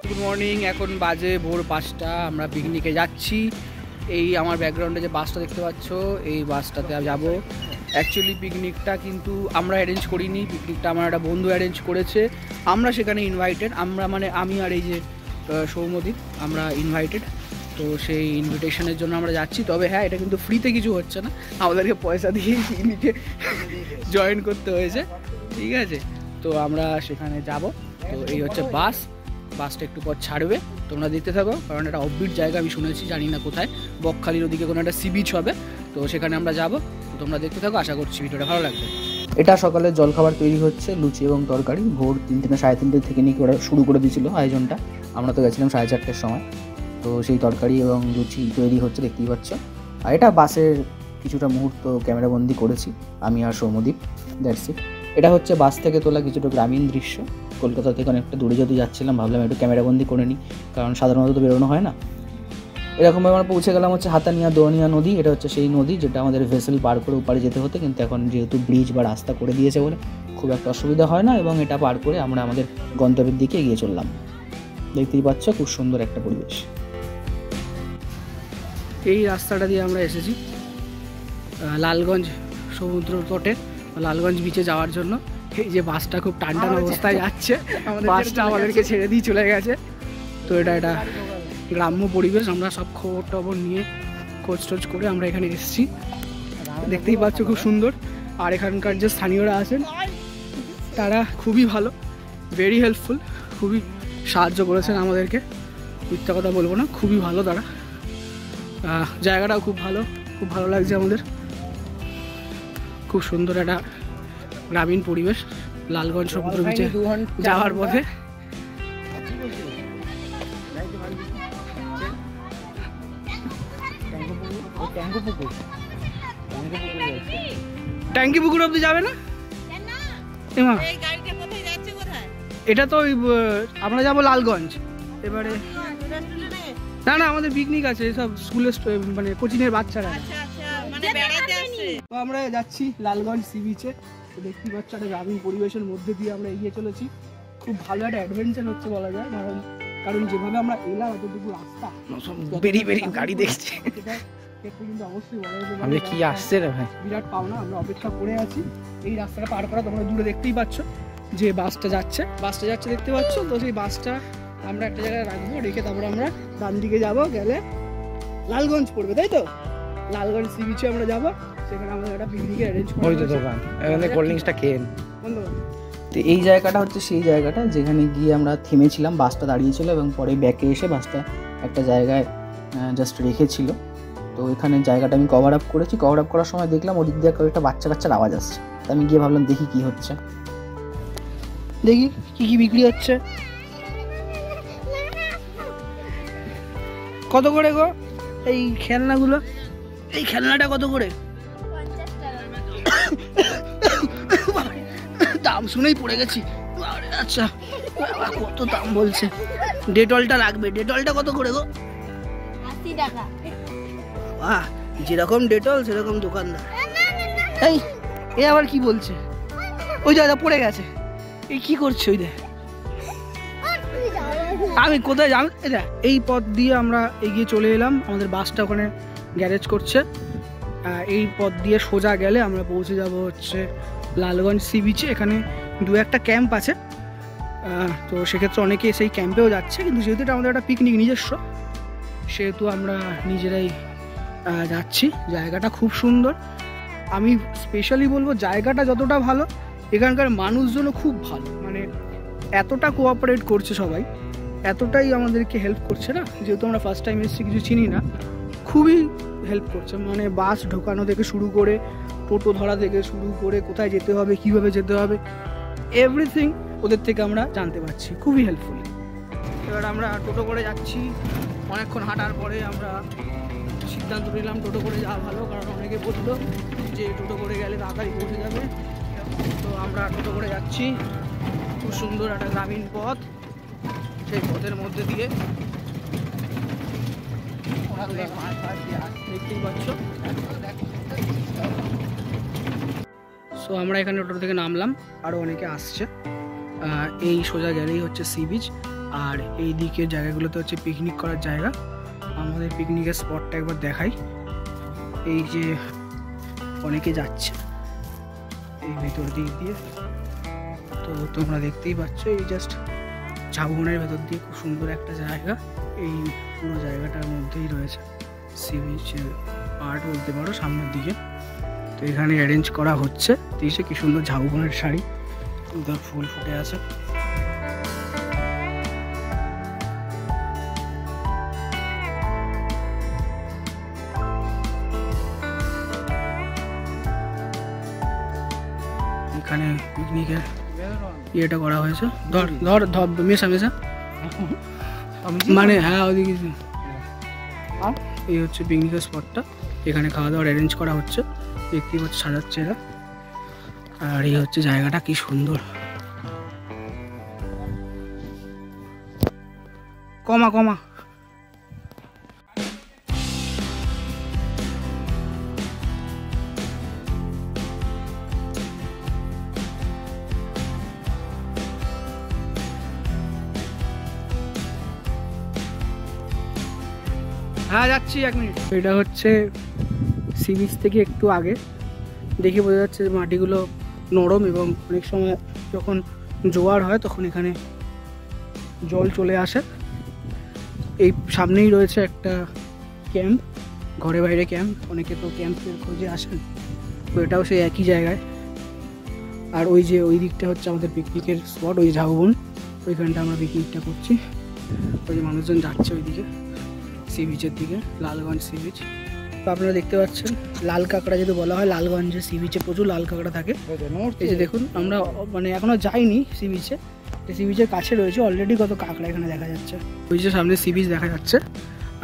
Good morning. এখন বাজে ভোর 5টা। আমরা পিকনিকে যাচ্ছি। এই আমার ব্যাকগ্রাউন্ডে যে বাসটা দেখতে পাচ্ছ, এই বাসটাতে যাব। অ্যাকচুয়ালি পিকনিকটা কিন্তু আমরা অ্যারেঞ্জ করিনি, পিকনিকটা আমার একটা বন্ধু অ্যারেঞ্জ করেছে। আমরা সেখানে ইনভাইটেড, আমরা মানে আমি আর এই যে সৌম্যদীপ, আমরা ইনভাইটেড। তো সেই ইনভিটেশনের জন্য আমরা যাচ্ছি। তবে হ্যাঁ, এটা কিন্তু ফ্রিতে কিছু হচ্ছে না, আমাদেরকে পয়সা দিয়েই পিকনিকে জয়েন করতে হয়েছে, ঠিক আছে? তো আমরা সেখানে যাব। তো এই হচ্ছে বাসটা একটু পর ছাড়বে, তোমরা দেখতে থাকো, কারণ এটা অফবিট জায়গা, আমি শুনেছি, জানি না কোথায়, বকখালির ওদিকে কোনো একটা সি বিচ হবে। তো সেখানে আমরা যাব, তোমরা দেখতে থাকো, আশা করছি ভিডিওটা ভালো লাগবে। এটা সকালে জলখাবার তৈরি হচ্ছে, লুচি এবং তরকারি। ভোর 3টে না 3:30 থেকে নিয়ে ওরা শুরু করে দিয়েছিল আয়োজনটা। আমরা তো গেছিলাম 4:30টার সময়। তো সেই তরকারি এবং লুচি তৈরি হচ্ছে, দেখতেই পাচ্ছ। আর এটা বাসের কিছুটা মুহূর্ত ক্যামেরাবন্দি করেছি আমি আর সৌম্যদীপ, দ্যাটস ইট। এটা হচ্ছে বাস থেকে তোলা কিছুটা গ্রামীণ দৃশ্য। কলকাতা থেকে অনেকটা দূরে যদি যাচ্ছিলাম, ভাবলাম একটু ক্যামেরাবন্দি করে নিই, কারণ সাধারণত তো বেরোনো হয় না। এরকমভাবে আমরা পৌঁছে গেলাম হচ্ছে হাতানিয়া দোয়ানিয়া নদী। এটা হচ্ছে সেই নদী যেটা আমাদের ভেসেল পার করে ওপারে যেতে হতো, কিন্তু এখন যেহেতু ব্রিজ বা রাস্তা করে দিয়েছে বলে খুব একটা অসুবিধা হয় না, এবং এটা পার করে আমরা আমাদের গন্তব্যের দিকে এগিয়ে চললাম। দেখতেই পাচ্ছ খুব সুন্দর একটা পরিবেশ। এই রাস্তাটা দিয়ে আমরা এসেছি লালগঞ্জ সমুদ্র তটে, লালগঞ্জ বিচে যাওয়ার জন্য। এই যে বাসটা খুব টান অবস্থায় যাচ্ছে, বাসটা আমাদেরকে ছেড়ে দিয়ে চলে গেছে। তো এটা গ্রাম্য পরিবেশ, আমরা সব খবর টবর নিয়ে খোঁজ টোজ করে আমরা এখানে এসেছি। দেখতেই পাচ্ছ খুব সুন্দর। আর এখানকার যে স্থানীয়রা আছেন তারা খুবই ভালো, ভেরি হেল্পফুল, খুবই সাহায্য করেছেন আমাদেরকে, মিথ্যা কথা বলবো না, খুবই ভালো তারা। জায়গাটাও খুব ভালো লাগছে আমাদের। খুব সুন্দর একটা গ্রামীণ পরিবেশ লালগঞ্জ সমুদ্র বিচে যাওয়ার পথে। ট্যাঙ্কি পুকুর অব্দি যাবে না? এটা তো আমরা যাবো লালগঞ্জ এবারে। না আমাদের পিকনিক আছে, সব স্কুলের মানে কোচিংয়ের বাচ্চারা। তো আমরা যাচ্ছি লালগঞ্জ সি বিচে। তো দেখতেই পাচ্ছ একটা গ্রামীণ পরিবেশের মধ্যে দিয়ে আমরা এগিয়ে চলেছি। খুব ভালো একটা অ্যাডভেঞ্চার হচ্ছে বলা যায়, কারণ যেভাবে আমরা এলাম এতটুকু রাস্তা বেরিয়ে গাড়ি দেখছি, কিন্তু অবশ্যই বলা যায় আমাদের কি আসছে রে ভাই, বিরাট পাওনা। আমরা অপেক্ষা করে আছি এই রাস্তাটা পার করা। তোমরা দূরে দেখতেই পাচ্ছ যে বাসটা যাচ্ছে দেখতে পাচ্ছ। তো সেই বাসটা আমরা একটা জায়গায় রাখবো, রেখে তারপরে আমরা ডান দিকে যাবো, গেলে লালগঞ্জ পড়বে, তাই তো? লালগঞ্জ সি বিচে আমরা যাবো, সেখানে আমাদের একটা পিকনিক অ্যারেঞ্জ করে দোকান, এখানে কোল্ড ড্রিঙ্কসটা খেয়ে। তো এই জায়গাটা হচ্ছে সেই জায়গাটা যেখানে গিয়ে আমরা থেমেছিলাম, বাসটা দাঁড়িয়েছিল এবং পরে ব্যাকে এসে বাসটা একটা জায়গায় জাস্ট রেখেছিল। তো এখানে জায়গাটা আমি কভার আপ করেছি। কভার আপ করার সময় দেখলাম ওদিক দিয়ে একটা বাচ্চার আওয়াজ আসছে। তো আমি গিয়ে ভাবলাম দেখি কি হচ্ছে, দেখি কি বিক্রি হচ্ছে। কত করে গো এই খেলনাগুলো? এই খেলনাটা কত করে? দাম শুনেই পড়ে গেছি। আচ্ছা, কত দাম বলছে? ডেটলটা লাগবে। ডেটলটা কত করে গো? 80 টাকা। যেরকম ডেটল সেরকম দোকানদার। এই আবার কি বলছে? ওই দাদা পড়ে গেছে। এই কি করছে? ওই দেখ, আমি কোথায় জান। এই পথ দিয়ে আমরা এগিয়ে চলে এলাম, আমাদের বাসটা ওখানে গ্যারেজ করছে। এই পথ দিয়ে সোজা গেলে আমরা পৌঁছে যাব হচ্ছে লালগঞ্জ সি বিচে। এখানে 2-1টা ক্যাম্প আছে, তো সেক্ষেত্রে অনেকে সেই ক্যাম্পেও যাচ্ছে। কিন্তু যেহেতু এটা আমাদের একটা পিকনিক নিজস্ব, সেহেতু আমরা নিজেরাই যাচ্ছি। জায়গাটা খুব সুন্দর। আমি স্পেশালি বলবো জায়গাটা যতটা ভালো, এখানকার মানুষজনও খুব ভালো। মানে এতটা কোঅপারেট করছে সবাই, এতটাই আমাদেরকে হেল্প করছে না, যেহেতু আমরা ফার্স্ট টাইম এসেছি, কিছু চিনি না, খুবই হেল্প করছে। মানে বাস ঢোকানো থেকে শুরু করে, টোটো ধরা থেকে শুরু করে, কোথায় যেতে হবে, কীভাবে যেতে হবে, এভরিথিং ওদের থেকে আমরা জানতে পারছি। খুবই হেল্পফুল। এবার আমরা টোটো করে যাচ্ছি। অনেকক্ষণ হাঁটার পরে আমরা সিদ্ধান্ত নিলাম টোটো করে যাওয়া ভালো, কারণ অনেকে বললো যে টোটো করে গেলে তাড়াতাড়ি পৌঁছে যাবে। তো আমরা টোটো করে যাচ্ছি। খুব সুন্দর একটা গ্রামীণ পথ, সেই পথের মধ্যে দিয়ে দেখতেই পাচ্ছ। সো আমরা এখানে টোটো থেকে নামলাম, আরও অনেকে আসছে। এই সোজা গেলেই হচ্ছে সি বিচ। আর এই দিকের জায়গাগুলোতে হচ্ছে পিকনিক করার জায়গা। আমাদের পিকনিকের স্পটটা একবার দেখাই। এই যে অনেকে যাচ্ছে এই ভেতর দিক দিয়ে, তো তোমরা দেখতেই পাচ্ছ এই জাস্ট ঝাউবনের ভেতর দিয়ে খুব সুন্দর একটা জায়গা। এই পুরো জায়গাটার মধ্যেই রয়েছে সি বিচ পার্ট বলতে পারো সামনের দিকে। তো এখানে অ্যারেঞ্জ করা হচ্ছে। দেখছে কি সুন্দর ঝাউবনের শাড়ি, সুন্দর ফুল ফুটে আছে। এখানে পিকনিকের ইয়েটা করা হয়েছে। ধর ধর ধর মেশা মেশা মানে হ্যাঁ ওদিকে এই হচ্ছে পিকনিকের স্পটটা। এখানে খাওয়া দাওয়ার অ্যারেঞ্জ করা হচ্ছে, দেখতেই পাচ্ছি সাজাচ্ছে এরা। আর এই হচ্ছে জায়গাটা কি সুন্দর। কমা কমা হ্যাঁ যাচ্ছি 1 মিনিট। এটা হচ্ছে সি বিচ থেকে একটু আগে, দেখে বোঝা যাচ্ছে যে মাটিগুলো নরম এবং অনেক সময় যখন জোয়ার হয় তখন এখানে জল চলে আসে। এই সামনেই রয়েছে একটা ক্যাম্প, ঘরে বাইরে ক্যাম্প, অনেকে তো ক্যাম্পের খোঁজে আসেন, তো এটাও সেই একই জায়গায়। আর ওই যে ওই দিকটা হচ্ছে আমাদের পিকনিকের স্পট, ওই ঝাউবন, ওইখানটা আমরা পিকনিকটা করছি। ওই যে মানুষজন যাচ্ছে ওইদিকে সি বিচের দিকে, লালগঞ্জ সি বিচ। তো আপনারা দেখতে পাচ্ছেন লাল কাঁকড়া যেহেতু বলা হয়, লালগঞ্জে সি বিচে প্রচুর লাল কাঁকড়া থাকে। এই যে দেখুন, আমরা মানে এখনও যাইনি সি বিচে, সি বিচের কাছে রয়েছে, অলরেডি কত কাঁকড়া এখানে দেখা যাচ্ছে। ওই যে সামনে সি বিচ দেখা যাচ্ছে।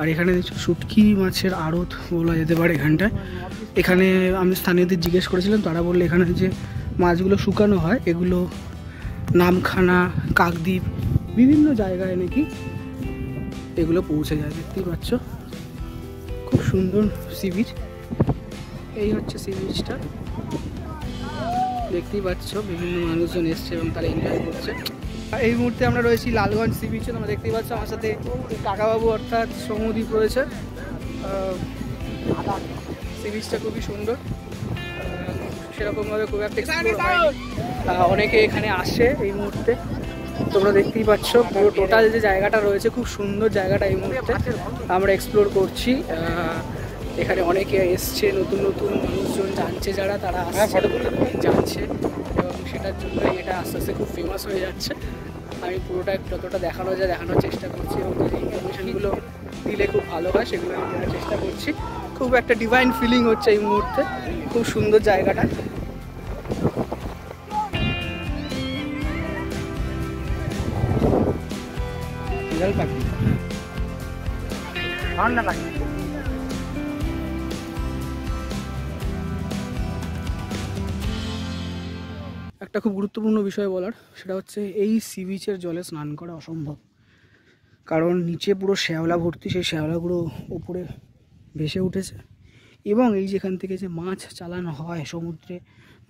আর এখানে দেখছি শুটকি মাছের আড়ত বলা যেতে পারে এখানটায়। এখানে আমি স্থানীয়দের জিজ্ঞেস করেছিলাম, তারা বললে এখানে যে মাছগুলো শুকানো হয় এগুলো নামখানা, কাকদ্বীপ, বিভিন্ন জায়গায় নাকি এগুলো পৌঁছে যায়। দেখতেই পাচ্ছ খুব সুন্দর সি বিচ। এই হচ্ছে সি বিচটা, দেখতেই পাচ্ছ বিভিন্ন মানুষজন এসছে এবং তারা এনজয় করছে। এই মুহূর্তে আমরা রয়েছি লালগঞ্জ সি বিচে। তোমরা দেখতেই পাচ্ছ আমার সাথে কাকাবাবু অর্থাৎ সৌমদীপ রয়েছে। সি বিচটা খুবই সুন্দর, সেরকমভাবে খুব একটা এক্সপ্লোর হয়নি। অনেকে এখানে আসে এই মুহূর্তে, তোমরা দেখতেই পাচ্ছ পুরো টোটাল যে জায়গাটা রয়েছে খুব সুন্দর জায়গাটা এই মুহূর্তে আমরা এক্সপ্লোর করছি। এখানে অনেকে এসছে, নতুন নতুন মানুষজন জানছে, যারা তারা আসছে জানছে এবং সেটার জন্য এটা আস্তে আস্তে খুব ফেমাস হয়ে যাচ্ছে। আমি পুরোটা যতটা দেখানো যায় দেখানোর চেষ্টা করছি এবং যে ইনফরমেশনগুলো দিলে খুব ভালো হয় সেগুলো আমি দেওয়ার চেষ্টা করছি। খুব একটা ডিভাইন ফিলিং হচ্ছে এই মুহূর্তে, খুব সুন্দর জায়গাটা। পাখি ঠান্ডা পাখি। একটা খুব গুরুত্বপূর্ণ বিষয় বলার, সেটা হচ্ছে এই সি বিচের জলে স্নান করা অসম্ভব, কারণ নিচে পুরো শ্যাওলা ভর্তি, সেই শ্যাওলাগুলো উপরে ভেসে উঠেছে। এবং এই যেখান থেকে যে মাছ চালানো হয় সমুদ্রে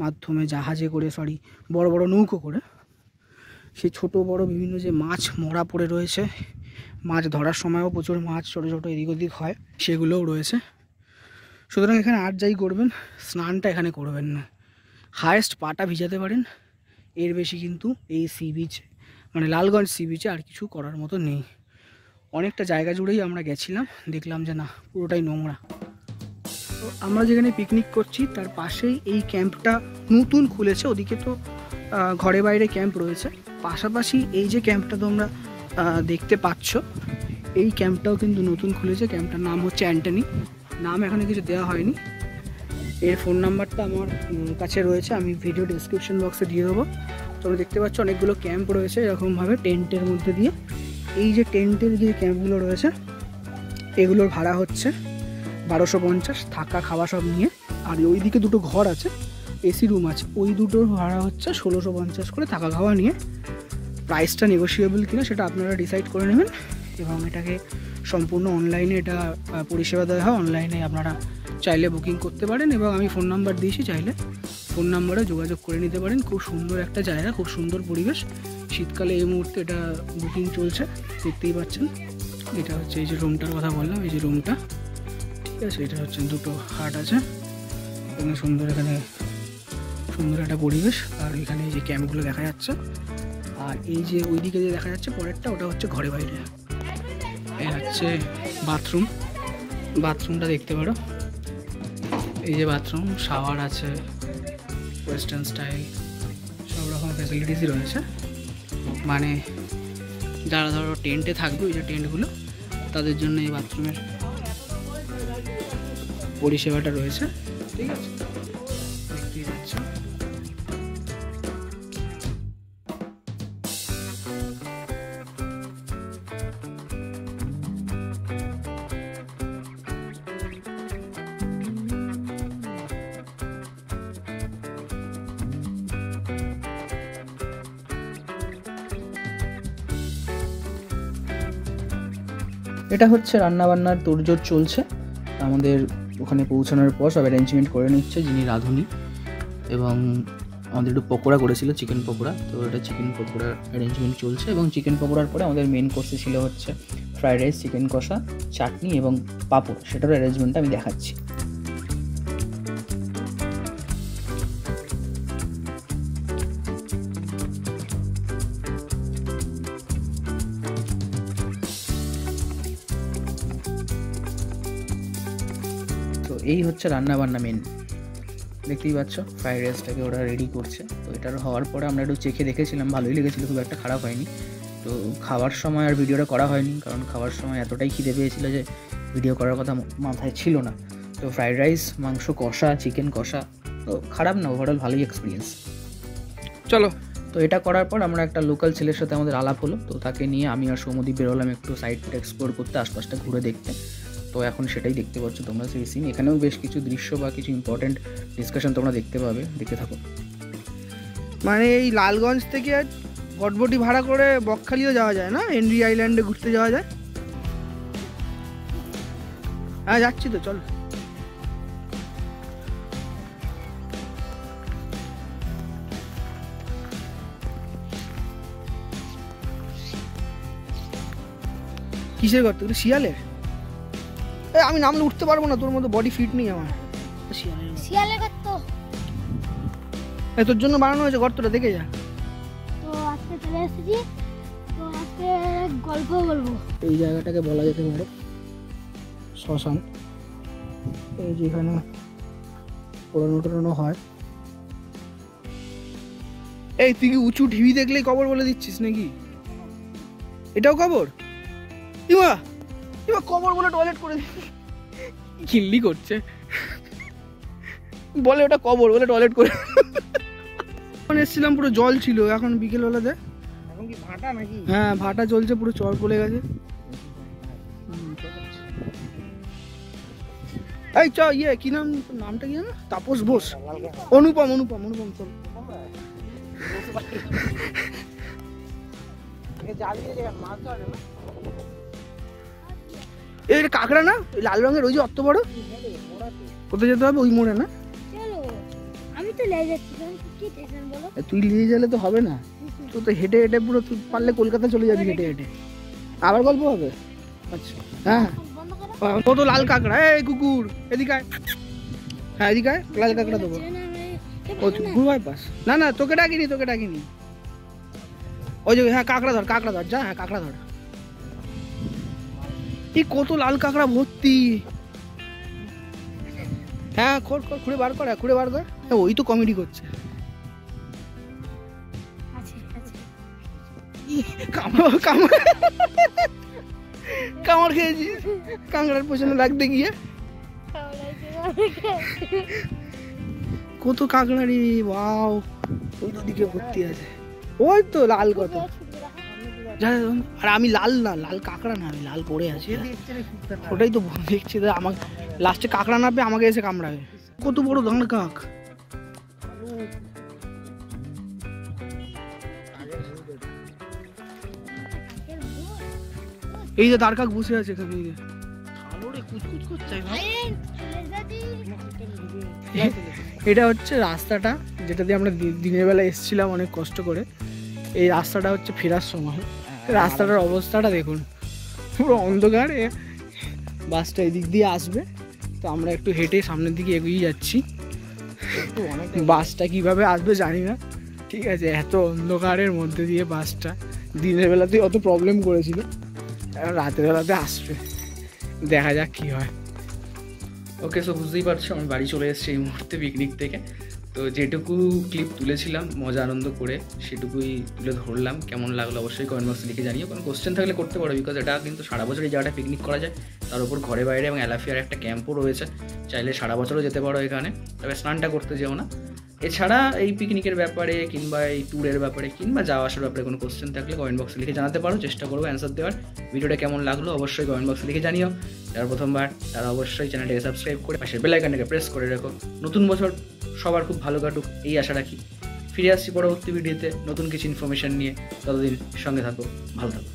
মাধ্যমে, জাহাজে করে, বড় বড় নৌকো করে, সেই ছোট বড় বিভিন্ন যে মাছ মরা পড়ে রয়েছে, মাছ ধরার সময়ও প্রচুর মাছ ছোটো ছোটো এদিক ওদিক হয়, সেগুলোও রয়েছে। সুতরাং এখানে আর যাই করবেন, স্নানটা এখানে করবেন না। হায়েস্ট পাটা ভিজাতে পারেন, এর বেশি কিন্তু এই সি বিচ মানে লালগঞ্জ সি বিচে আর কিছু করার মতো নেই। অনেকটা জায়গা জুড়েই আমরা গেছিলাম, দেখলাম যে না, পুরোটাই নোংরা। তো আমরা যেখানে পিকনিক করছি তার পাশেই এই ক্যাম্পটা নতুন খুলেছে। ওদিকে তো ঘরে বাইরে ক্যাম্প রয়েছে, পাশাপাশি এই যে ক্যাম্পটা তোমরা দেখতে পাচ্ছ, এই ক্যাম্পটাও কিন্তু নতুন খুলেছে। ক্যাম্পটার নাম হচ্ছে অ্যান্টনি, নাম এখানে কিছু দেওয়া হয়নি। এর ফোন নাম্বারটা আমার কাছে রয়েছে, আমি ভিডিও ডেসক্রিপশন বক্সে দিয়ে দেবো। তোমরা দেখতে পাচ্ছ অনেকগুলো ক্যাম্প রয়েছে এরকমভাবে টেন্টের মধ্যে দিয়ে। এই যে টেন্টের যে ক্যাম্পগুলো রয়েছে এগুলোর ভাড়া হচ্ছে 1250, থাকা খাওয়া সব নিয়ে। আর ওই দিকে দুটো ঘর আছে, এসি রুম আছে, ওই দুটোর ভাড়া হচ্ছে 1650 করে থাকা খাওয়া নিয়ে। প্রাইসটা নেগোশিয়েবল কিনা সেটা আপনারা ডিসাইড করে নেবেন। এবং এটাকে সম্পূর্ণ অনলাইনে এটা পরিষেবা দেওয়া হয়, অনলাইনে আপনারা চাইলে বুকিং করতে পারেন এবং আমি ফোন নাম্বার দিয়েছি, চাইলে ফোন নাম্বারে যোগাযোগ করে নিতে পারেন। খুব সুন্দর একটা জায়গা, খুব সুন্দর পরিবেশ। শীতকালে এই মুহূর্তে এটা বুকিং চলছে, দেখতেই পাচ্ছেন। এটা হচ্ছে এই যে রুমটার কথা বললাম, এই যে রুমটা, ঠিক আছে। এটা হচ্ছে দুটো খাট আছে এখানে, সুন্দর এখানে সুন্দর একটা পরিবেশ। আর এখানে এই যে ক্যাম্পগুলো দেখা যাচ্ছে। আর এই যে ওইদিকে যে দেখা যাচ্ছে পরেরটা, ওটা হচ্ছে ঘরে বাইরে। এই হচ্ছে বাথরুম, বাথরুমটা দেখতে পারো। এই যে বাথরুম, শাওয়ার আছে, ওয়েস্টার্ন স্টাইল, সব রকম ফ্যাসিলিটিসই রয়েছে। মানে যারা ধরো টেন্টে থাকবে, ওই যে টেন্টগুলো, তাদের জন্য এই বাথরুমের পরিষেবাটা রয়েছে, ঠিক আছে। দেখতেই পাচ্ছ। এটা হচ্ছে রান্নাবান্নার তোড়জোড় চলছে আমাদের। ওখানে পৌঁছানোর পর সব অ্যারেঞ্জমেন্ট করে নিচ্ছে যিনি রাঁধুনি, এবং আমাদের একটু পকোড়া করেছিল, চিকেন পকোড়া। তো এটা চিকেন পকোড়ার অ্যারেঞ্জমেন্ট চলছে, এবং চিকেন পকোড়ার পরে আমাদের মেন কোর্সে ছিল হচ্ছে ফ্রাইড রাইস, চিকেন কষা, চাটনি এবং পাঁপড়। সেটারও অ্যারেঞ্জমেন্টটা আমি দেখাচ্ছি। তো এই হচ্ছে রান্না বান্না মেন, দেখতেই পাচ্ছ। ফ্রাইড রাইসটাকে ওরা রেডি করছে। তো এটার হওয়ার পরে আমরা একটু চেখে দেখেছিলাম, ভালোই লেগেছিল, খুব একটা খারাপ হয়নি। তো খাওয়ার সময় আর ভিডিওটা করা হয়নি, কারণ খাওয়ার সময় এতটাই খিদে পেয়েছিল যে ভিডিও করার কথা মাথায় ছিল না। তো ফ্রাইড রাইস, মাংস কষা, চিকেন কষা, তো খারাপ না, ওভারঅল ভালোই এক্সপিরিয়েন্স। চলো, তো এটা করার পর আমরা একটা লোকাল ছেলের সাথে আমাদের আলাপ হলো। তো তাকে নিয়ে আমি আর সৌমদীপ বেরোলাম একটু সাইডটা এক্সপ্লোর করতে, আশপাশটা ঘুরে দেখতে। তো এখন সেটাই দেখতে পাচ্ছ তোমরা সেই সিন। এখানেও বেশ কিছু দৃশ্য বা কিছু ইম্পর্টেন্ট ডিসকাশন তোমরা দেখতে পাবে, দেখতে থাকো। মানে এই লালগঞ্জ থেকে গটবটি ভাড়া করে বকখালিও যাওয়া যায় না? হেনরি আইল্যান্ডে ঘুরতে যাওয়া যায়। হ্যাঁ যাচ্ছি তো, চল। কিসের গর্ত? শিয়ালের? আমি নামলে উঠতে পারবো না, তোর মতো বডি ফিট নেই আমার। শিয়ালের গর্ত তোর জন্য বানানো হয়েছে গর্তটা, দেখে যা। তো আজকে চলে এসেছি, তো আজকে গল্প বলবো। এই জায়গাটাকে বলা যেতে পারে শ্মশান। এই যেখানে পোড়ানো টোড়ানো হয়। এই তুই কি উঁচু ঢিবি দেখলেই কবর বলে দিচ্ছিস নাকি? এটাও কবর? ইমা ইমা কবর বলে টয়লেট করে চিল্লি করছে, বলে ওটা কবর বলে টয়লেট করে। এখন এসেছিলাম পুরো জল ছিল, এখন বিকেলবেলাতে এখন কি ভাটা নাকি? হ্যাঁ ভাটা চলছে, পুরো চর পড়ে গেছে। এই চ ইয়ে কি নাম, নামটা কি জানো? তাপস বোস, অনুপম অনুপম অনুপম চল। এই কাঁকড়া না, লাল রঙের, ওই যে অত বড়। কোথায় যেতে হবে? ওই মোড়ে না? চলো, আমি তো লেগে যাচ্ছি, কি টেনশন বলো। তুই নিয়ে গেলে তো হবে না, তুই তো হেঁটে হেঁটে পুরো, তুই পারলে কলকাতা চলে যাবি হেঁটে হেঁটে। আবার গল্প হবে? আচ্ছা হ্যাঁ। কত লাল কাঁকড়া! এই কুকুর এদিকে আয়। হ্যাঁ এদিকে আয়, লাল কাঁকড়া দেবো। ও গুরু বাইপাস? না না, তোকে ডাকিনি, তোকে ডাকিনি। ওই যে হ্যাঁ কাঁকড়া ধর, কাঁকড়া ধর, যা। হ্যাঁ কাঁকড়া ধর। এই কত লাল কাঁকড়া ভর্তি। হ্যাঁ খোর খোর, খুঁড়ে বার কর, খুঁড়ে বার কর। ওই তো কমেডি করছে। কামড় খেয়েছিস কাঁকড়ার পেছনে লাগতে গিয়ে? কত কাঁকড়া রে, ওয়াও। ওই দিকে ভর্তি আছে, ওই তো লাল কত। আর আমি লাল না, লাল কাঁকড়া না, আমি লাল পড়ে আছি। ওটাই তো দেখছি, আমাকে লাস্টে কাঁকড়া নাবে, আমাকে এসে কামড়াবে। কত বড় দাঁড় কাক। এই যে দাঁড় কাক বসে আছে এখানে, কুচকুচ করছে। এটা হচ্ছে রাস্তাটা যেটা দিয়ে আমরা দিনের বেলা এসেছিলাম অনেক কষ্ট করে। এই রাস্তাটা হচ্ছে ফেরার সময়। রাস্তাটার অবস্থাটা দেখুন, পুরো অন্ধকার। বাসটা এদিক দিয়ে আসবে, তো আমরা একটু হেঁটে সামনের দিকে এগিয়ে যাচ্ছি। বাসটা কিভাবে আসবে জানি না, ঠিক আছে। এত অন্ধকারের মধ্যে দিয়ে বাসটা দিনের বেলাতে অত প্রবলেম করেছিল, এখন রাতের বেলাতে আসবে, দেখা যাক কী হয়। ওকে, সো বুঝতেই পারছো আমি বাড়ি চলে এসেছি এই মুহূর্তে পিকনিক থেকে। তো যেটুকু ক্লিপ তুলেছিলাম মজা আনন্দ করে সেটুকুই তুলে ধরলাম। কেমন লাগলো অবশ্যই কমেন্ট বক্সে লিখে জানিও। কোনো কোশ্চেন থাকলে করতে পারো, বিকজ এটা কিন্তু সারা বছর এই জায়গাটা পিকনিক করা যায়। তার উপর ঘরে বাইরে এবং অ্যালাফিয়ার একটা ক্যাম্পও রয়েছে, চাইলে সারা বছরও যেতে পারো এখানে, তবে স্নানটা করতে যেও না। এছাড়া এই পিকনিকের ব্যাপারে কিংবা এই ট্যুরের ব্যাপারে কিংবা যাওয়া আসার ব্যাপারে কোনো কোশ্চেন থাকলে কমেন্ট বক্সে লিখে জানাতে পারো, চেষ্টা করবো অ্যান্সার দেওয়ার। ভিডিওটা কেমন লাগলো অবশ্যই কমেন্ট বক্সে লিখে জানিও। যারা প্রথমবার তারা অবশ্যই চ্যানেলটাকে সাবস্ক্রাইব করে পাশের বেল আইকনটাকে প্রেস করে রাখো। নতুন বছর সবার খুব ভালো কাটুক এই আশা রাখি। ফিরে আসছি পরবর্তী ভিডিওতে নতুন কিছু ইনফরমেশন নিয়ে। ততদিন সঙ্গে থাকো, ভালো থাকো।